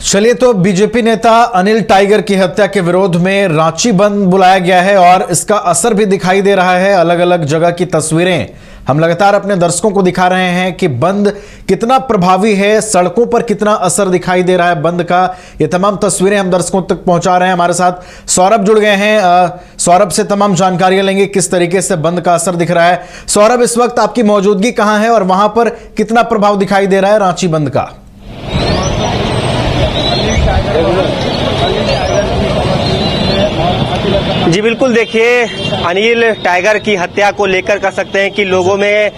चलिए, तो बीजेपी नेता अनिल टाइगर की हत्या के विरोध में रांची बंद बुलाया गया है और इसका असर भी दिखाई दे रहा है। अलग अलग जगह की तस्वीरें हम लगातार अपने दर्शकों को दिखा रहे हैं कि बंद कितना प्रभावी है, सड़कों पर कितना असर दिखाई दे रहा है बंद का। ये तमाम तस्वीरें हम दर्शकों तक पहुंचा रहे हैं। हमारे साथ सौरभ जुड़ गए हैं। सौरभ से तमाम जानकारियां लेंगे किस तरीके से बंद का असर दिख रहा है। सौरभ, इस वक्त आपकी मौजूदगी कहां है और वहां पर कितना प्रभाव दिखाई दे रहा है रांची बंद का? जी बिल्कुल, देखिए अनिल टाइगर की हत्या को लेकर कह सकते हैं कि लोगों में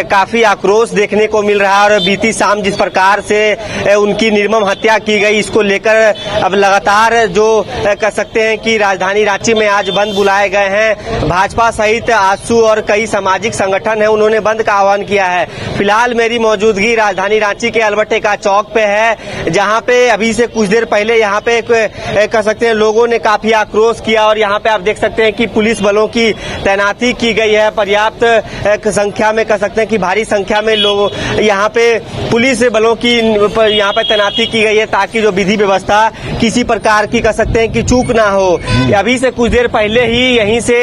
काफी आक्रोश देखने को मिल रहा है और बीती शाम जिस प्रकार से उनकी निर्मम हत्या की गई, इसको लेकर अब लगातार जो कह सकते हैं कि राजधानी रांची में आज बंद बुलाए गए हैं। भाजपा सहित आजसू और कई सामाजिक संगठन है, उन्होंने बंद का आह्वान किया है। फिलहाल मेरी मौजूदगी राजधानी रांची के अलबर्टेका चौक पे है, जहां पे अभी से कुछ देर पहले यहाँ पे कह सकते हैं लोगों ने काफी आक्रोश किया और यहाँ पे आप देख सकते हैं कि पुलिस बलों की तैनाती की गई है। पर्याप्त संख्या में कह सकते हैं कि भारी संख्या में लोग यहाँ पे पुलिस बलों की यहाँ पे तैनाती की गई है ताकि जो विधि व्यवस्था किसी प्रकार की कह सकते हैं कि चूक ना हो। अभी से कुछ देर पहले ही यहीं से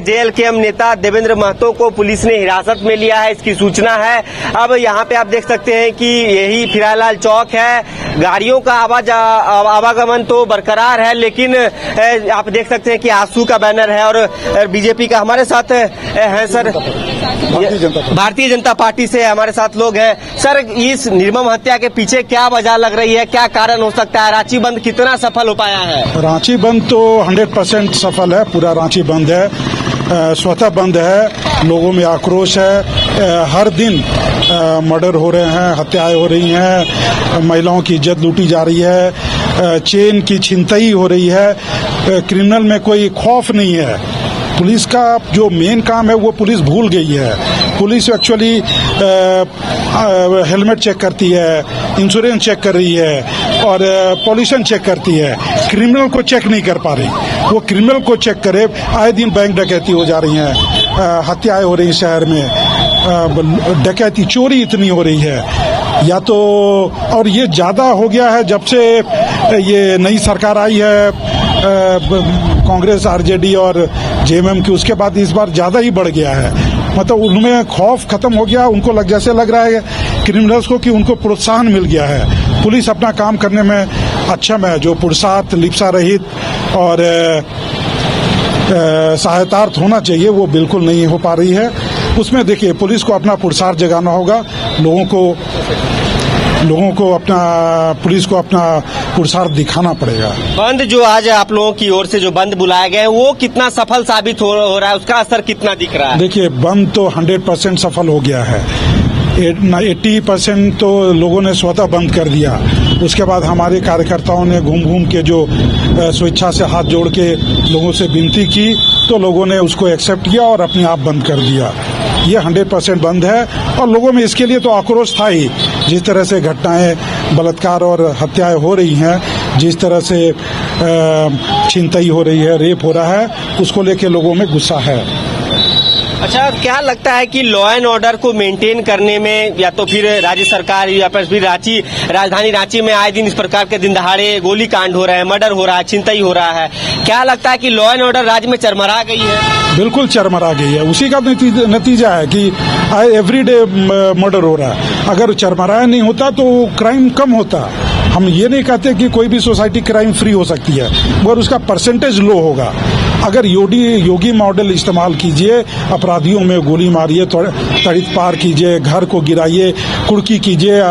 जेएलकेएम नेता देवेंद्र महतो को पुलिस ने हिरासत में लिया है, इसकी सूचना है। अब यहाँ पे आप देख सकते हैं कि यही फिरालाल चौक है, गाड़ियों का आवागमन तो बरकरार है, लेकिन आप देख सकते हैं कि आजसू का बैनर है और बीजेपी का हमारे साथ है सर, भारतीय जनता पार्टी से हमारे साथ लोग हैं। सर, इस निर्मम हत्या के पीछे क्या वजह लग रही है, क्या कारण हो सकता है? रांची बंद कितना सफल हो पाया है? रांची बंद तो 100% सफल है। पूरा रांची बंद है, स्वतः बंद है। लोगों में आक्रोश है। हर दिन मर्डर हो रहे हैं, हत्याएं हो रही हैं, महिलाओं की इज्जत लूटी जा रही है, चेन की छिनतई हो रही है। क्रिमिनल में कोई खौफ नहीं है। पुलिस का जो मेन काम है वो पुलिस भूल गई है। पुलिस एक्चुअली हेलमेट चेक करती है, इंश्योरेंस चेक कर रही है और पॉल्यूशन चेक करती है। क्रिमिनल को चेक नहीं कर पा रही। वो क्रिमिनल को चेक करे। आए दिन बैंक डकैती हो जा रही है, हत्याएं हो रही शहर में, डकैती चोरी इतनी हो रही है। या तो और ये ज्यादा हो गया है जब से ये नई सरकार आई है, कांग्रेस, आरजेडी और जेएमएम की, उसके बाद इस बार ज्यादा ही बढ़ गया है। मतलब उनमें खौफ खत्म हो गया। उनको जैसे लग रहा है क्रिमिनल्स को कि उनको प्रोत्साहन मिल गया है। पुलिस अपना काम करने में अक्षम है। जो पुरुषार्थ, लिप्सा रहित और सहायतार्थ होना चाहिए वो बिल्कुल नहीं हो पा रही है। उसमें देखिए पुलिस को अपना पुरुषार्थ जगाना होगा। लोगों को अपना, पुलिस को अपना पुरुषार्थ दिखाना पड़ेगा। बंद जो आज आप लोगों की ओर से जो बंद बुलाया गया है वो कितना सफल साबित हो रहा है, उसका असर कितना दिख रहा है? देखिए, बंद तो 100% सफल हो गया है। 80% तो लोगों ने स्वतः बंद कर दिया। उसके बाद हमारे कार्यकर्ताओं ने घूम घूम के जो स्वेच्छा से हाथ जोड़ के लोगों से विनती की, तो लोगों ने उसको एक्सेप्ट किया और अपने आप बंद कर दिया। ये 100% बंद है और लोगों में इसके लिए तो आक्रोश था ही। जिस तरह से घटनाएं, बलात्कार और हत्याएं हो रही हैं, जिस तरह से छिनतई हो रही है, रेप हो रहा है, उसको लेके लोगों में गुस्सा है। अच्छा, क्या लगता है कि लॉ एंड ऑर्डर को मेंटेन करने में या तो फिर राज्य सरकार या फिर राजधानी रांची में आए दिन इस प्रकार के दिन दहाड़े गोली कांड हो रहे हैं, मर्डर हो रहा है, छिनतई हो रहा है, क्या लगता है कि लॉ एंड ऑर्डर राज्य में चरमरा गई है? बिल्कुल चरमरा गई है। उसी का नतीजा है कि एवरीडे मर्डर हो रहा है। अगर चरमराया नहीं होता तो क्राइम कम होता। हम ये नहीं कहते कि कोई भी सोसाइटी क्राइम फ्री हो सकती है, मगर उसका परसेंटेज लो होगा। अगर योगी मॉडल इस्तेमाल कीजिए, अपराधियों में गोली मारिए, तड़ित पार कीजिए, घर को गिराइए, कुर्की कीजिए,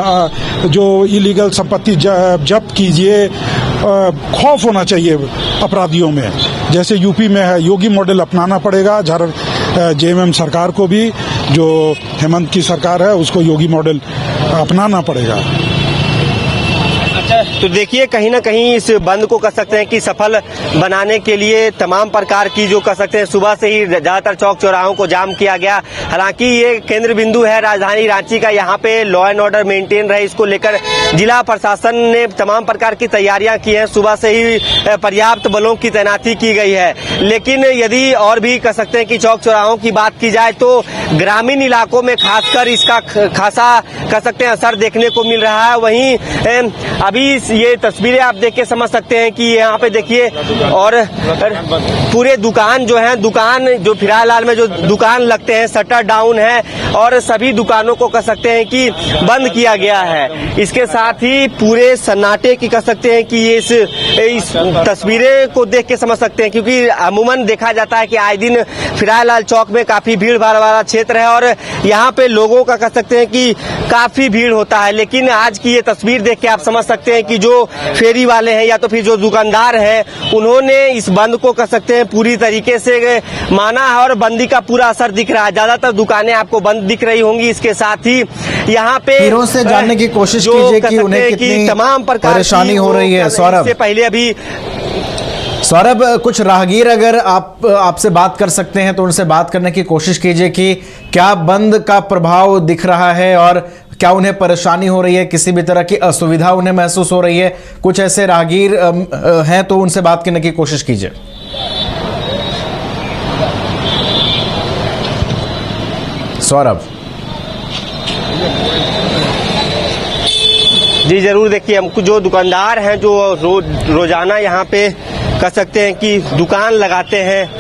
जो इलीगल संपत्ति जब्त कीजिए। खौफ होना चाहिए अपराधियों में, जैसे यूपी में है। योगी मॉडल अपनाना पड़ेगा जेएमएम सरकार को भी। जो हेमंत की सरकार है उसको योगी मॉडल अपनाना पड़ेगा। तो देखिए, कहीं ना कहीं इस बंद को कह सकते हैं कि सफल बनाने के लिए तमाम प्रकार की जो कह सकते हैं सुबह से ही ज्यादातर चौक चौराहों को जाम किया गया। हालांकि ये केंद्र बिंदु है राजधानी रांची का, यहाँ पे लॉ एंड ऑर्डर मेंटेन रहे, इसको लेकर जिला प्रशासन ने तमाम प्रकार की तैयारियां की हैं। सुबह से ही पर्याप्त बलों की तैनाती की गई है। लेकिन यदि और भी कह सकते हैं कि चौक चौराहों की बात की जाए तो ग्रामीण इलाकों में खासकर इसका खासा कह सकते हैं असर देखने को मिल रहा है। वहीं अभी ये तस्वीरें आप देख के समझ सकते हैं कि यहाँ पे देखिए और पूरे दुकान जो है, दुकान जो फिलहाल में जो दुकान लगते हैं शटर डाउन है और सभी दुकानों को कह सकते हैं कि बंद किया गया है। इसके साथ ही पूरे सन्नाटे की कह सकते हैं कि ये इस तस्वीरें को देख के समझ सकते हैं, क्योंकि अमूमन देखा जाता है कि आए दिन फिलहाल चौक में काफी भीड़ भाड़ वाला क्षेत्र है और यहाँ पे लोगों का कह सकते हैं कि काफी भीड़ होता है। लेकिन आज की ये तस्वीर देख के आप समझ सकते हैं कि जो फेरी वाले हैं या तो फिर जो दुकानदार हैं उन्होंने इस बंद को कह सकते हैं पूरी तरीके से माना है और बंदी का पूरा असर दिख रहा है। ज्यादातर दुकानें आपको बंद दिख रही होंगी। इसके साथ ही यहाँ पे हीरो से जानने की कोशिश कीजिए कि उन्हें कितनी तमाम प्रकार परेशानी हो रही है। सौरभ, पहले अभी सौरभ, कुछ राहगीर अगर आपसे बात कर सकते हैं तो उनसे बात करने की कोशिश कीजिए कि क्या बंद का प्रभाव दिख रहा है और क्या उन्हें परेशानी हो रही है, किसी भी तरह की असुविधा उन्हें महसूस हो रही है। कुछ ऐसे राहगीर हैं तो उनसे बात करने की कोशिश कीजिए। सौरभ जी जरूर, देखिए हम जो दुकानदार हैं जो रोजाना यहाँ पे कह सकते हैं कि दुकान लगाते हैं,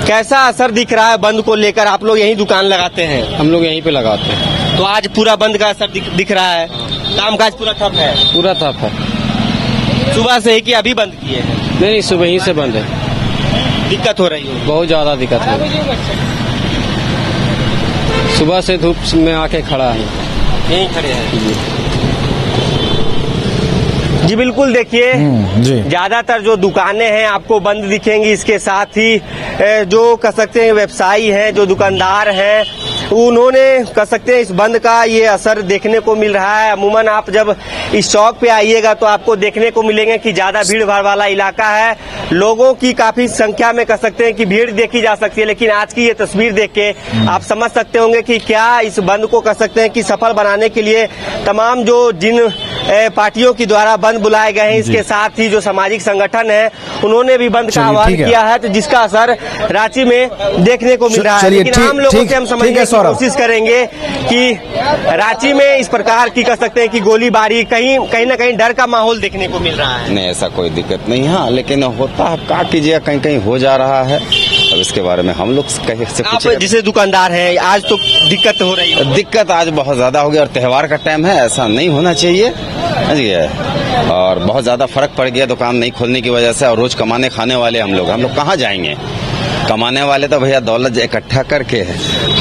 कैसा असर दिख रहा है बंद को लेकर? आप लोग यही दुकान लगाते हैं? हम लोग यहीं पे लगाते हैं। तो आज पूरा बंद का असर दिख रहा है, कामकाज पूरा ठप है? पूरा ठप है। सुबह से ही कि अभी बंद किए हैं? नहीं, सुबह ही से बंद है। दिक्कत हो रही है? बहुत ज्यादा दिक्कत है। सुबह से धूप में आके खड़ा है, यहीं खड़े हैं जी। बिल्कुल, देखिए ज्यादातर जो दुकानें हैं आपको बंद दिखेंगी। इसके साथ ही जो कह सकते हैं व्यवसायी हैं, जो दुकानदार हैं, उन्होंने कह सकते हैं इस बंद का ये असर देखने को मिल रहा है। अमूमन आप जब इस चौक पे आइएगा तो आपको देखने को मिलेंगे कि ज्यादा भीड़ भाड़ वाला इलाका है, लोगों की काफी संख्या में कह सकते हैं कि भीड़ देखी जा सकती है। लेकिन आज की ये तस्वीर देख के आप समझ सकते होंगे कि क्या इस बंद को कह सकते हैं कि सफल बनाने के लिए तमाम जो जिन पार्टियों के द्वारा बंद बुलाए गए हैं, इसके साथ ही जो सामाजिक संगठन है उन्होंने भी बंद का आह्वान किया है, तो जिसका असर रांची में देखने को मिल रहा है। लेकिन आम लोगों से हम समझने की कोशिश करेंगे कि रांची में इस प्रकार की कह सकते हैं कि गोलीबारी कहीं ना कहीं डर का माहौल देखने को मिल रहा है। नहीं, ऐसा कोई दिक्कत नहीं है, लेकिन होता है क्या कीजिए, कहीं कहीं हो जा रहा है। अब इसके बारे में हम लोग कहीं से आप जिसे दुकानदार हैं, आज तो दिक्कत हो रही है? दिक्कत आज बहुत ज्यादा हो गई और त्योहार का टाइम है, ऐसा नहीं होना चाहिए, समझिए। और बहुत ज्यादा फर्क पड़ गया दुकान नहीं खोलने की वजह से। और रोज कमाने खाने वाले हम लोग कहाँ जाएंगे? कमाने वाले तो भैया दौलत इकट्ठा करके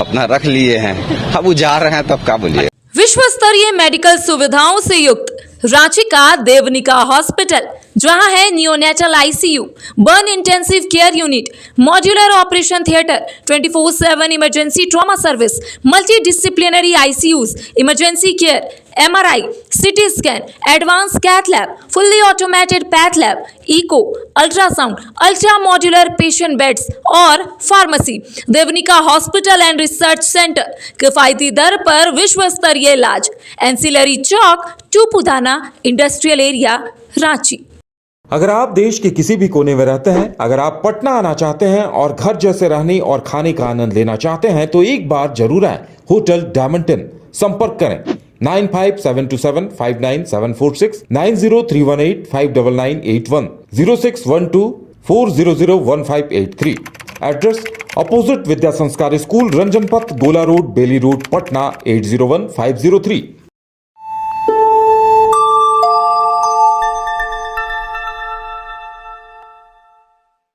अपना रख लिए हैं, अब वो जा रहे हैं तब क्या बोलिए। विश्व स्तरीय मेडिकल सुविधाओं से युक्त रांची का देवनिका हॉस्पिटल, जहां है neonatal ICU, burn intensive care unit, modular operation theatre, 24/7 emergency trauma service, multi disciplinary ICUs, emergency care, MRI, CT scan, advance cath lab, fully automated path lab, echo, ultrasound, ultra modular patient beds और pharmacy. Devnika hospital and research centre, किफायती दर पर विश्व स्तरीय इलाज, ancillary Chowk, Tupudana industrial area, Ranchi. अगर आप देश के किसी भी कोने में रहते हैं, अगर आप पटना आना चाहते हैं और घर जैसे रहने और खाने का आनंद लेना चाहते हैं तो एक बार जरूर आए होटल डायमंटन। संपर्क करें 9572759746, 9031859981, 0612400153। एड्रेस अपोजिट विद्या संस्कार स्कूल, रंजन पथ, गोला रोड, बेली रोड, पटना 801503।